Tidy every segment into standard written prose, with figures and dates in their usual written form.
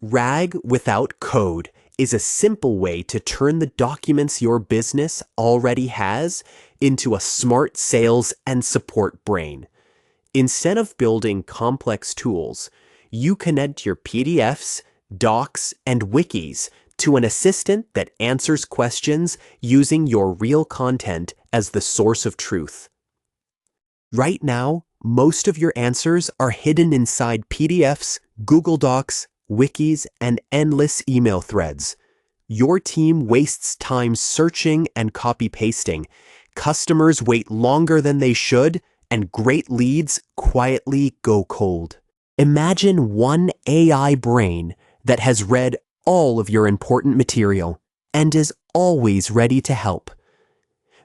RAG without code is a simple way to turn the documents your business already has into a smart sales and support brain. Instead of building complex tools, you connect your PDFs, docs, and wikis to an assistant that answers questions using your real content as the source of truth. Right now, most of your answers are hidden inside PDFs, Google Docs, wikis, and endless email threads. Your team wastes time searching and copy-pasting. Customers wait longer than they should, and great leads quietly go cold. Imagine one AI brain that has read all of your important material and is always ready to help.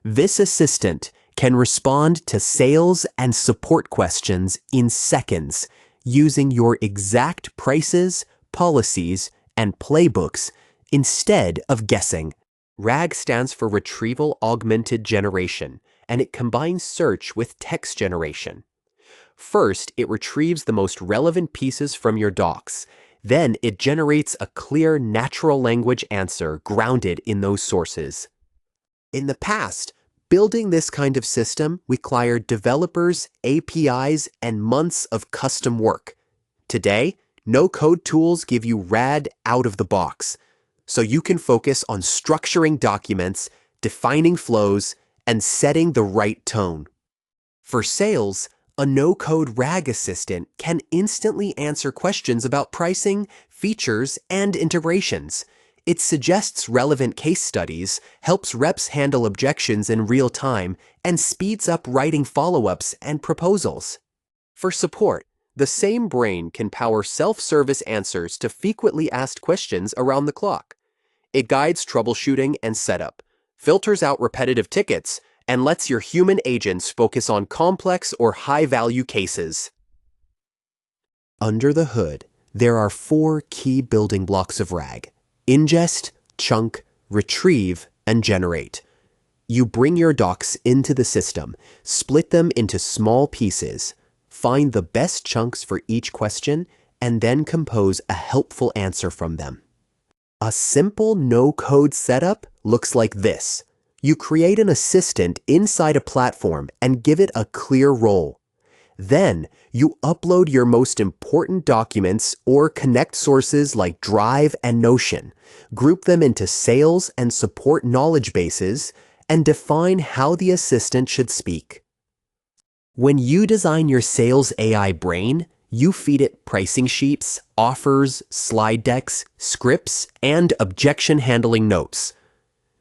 This assistant can respond to sales and support questions in seconds using your exact prices, policies, and playbooks instead of guessing. RAG stands for Retrieval Augmented Generation, and it combines search with text generation. First, it retrieves the most relevant pieces from your docs. Then it generates a clear natural language answer grounded in those sources. In the past, building this kind of system required developers, APIs, and months of custom work. Today, no-code tools give you RAG out of the box, so you can focus on structuring documents, defining flows, and setting the right tone. For sales, a no-code RAG assistant can instantly answer questions about pricing, features, and integrations. It suggests relevant case studies, helps reps handle objections in real time, and speeds up writing follow-ups and proposals. For support, the same brain can power self-service answers to frequently asked questions around the clock. It guides troubleshooting and setup, filters out repetitive tickets, and lets your human agents focus on complex or high-value cases. Under the hood, there are 4 key building blocks of RAG: ingest, chunk, retrieve, and generate. You bring your docs into the system, split them into small pieces, find the best chunks for each question, and then compose a helpful answer from them. A simple no-code setup looks like this. You create an assistant inside a platform and give it a clear role. Then, you upload your most important documents or connect sources like Drive and Notion, group them into sales and support knowledge bases, and define how the assistant should speak. When you design your sales AI brain, you feed it pricing sheets, offers, slide decks, scripts, and objection handling notes.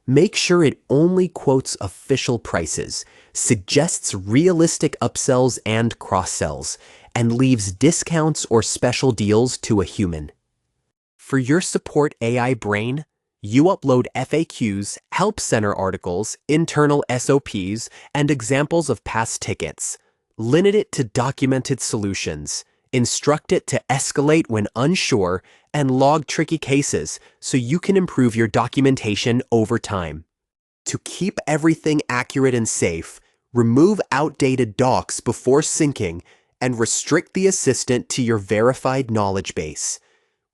Make sure it only quotes official prices, suggests realistic upsells and cross-sells, and leaves discounts or special deals to a human. For your support AI brain, you upload FAQs, help center articles, internal SOPs, and examples of past tickets. Limit it to documented solutions. Instruct it to escalate when unsure, and log tricky cases so you can improve your documentation over time. To keep everything accurate and safe, remove outdated docs before syncing and restrict the assistant to your verified knowledge base.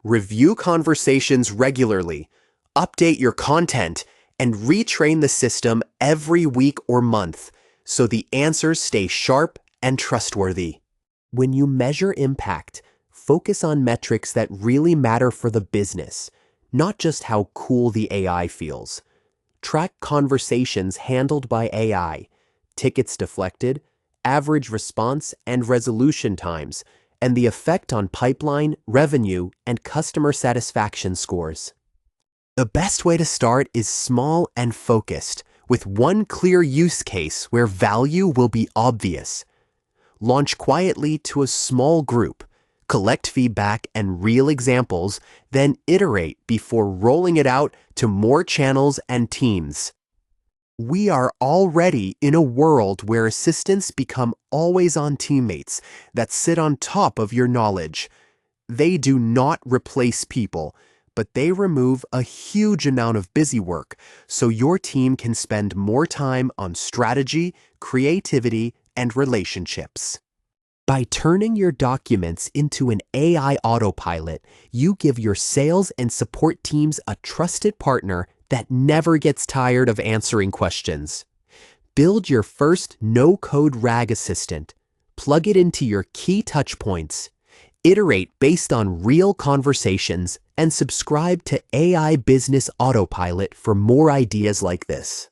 Review conversations regularly, update your content, and retrain the system every week or month so the answers stay sharp and trustworthy. When you measure impact, focus on metrics that really matter for the business, not just how cool the AI feels. Track conversations handled by AI, tickets deflected, average response and resolution times, and the effect on pipeline, revenue, and customer satisfaction scores. The best way to start is small and focused, with one clear use case where value will be obvious. Launch quietly to a small group, collect feedback and real examples, then iterate before rolling it out to more channels and teams. We are already in a world where assistants become always-on teammates that sit on top of your knowledge. They do not replace people, but they remove a huge amount of busy work so your team can spend more time on strategy, creativity, and relationships. By turning your documents into an AI autopilot, you give your sales and support teams a trusted partner that never gets tired of answering questions. Build your first no-code RAG assistant. Plug it into your key touchpoints. Iterate based on real conversations and subscribe to AI Business Autopilot for more ideas like this.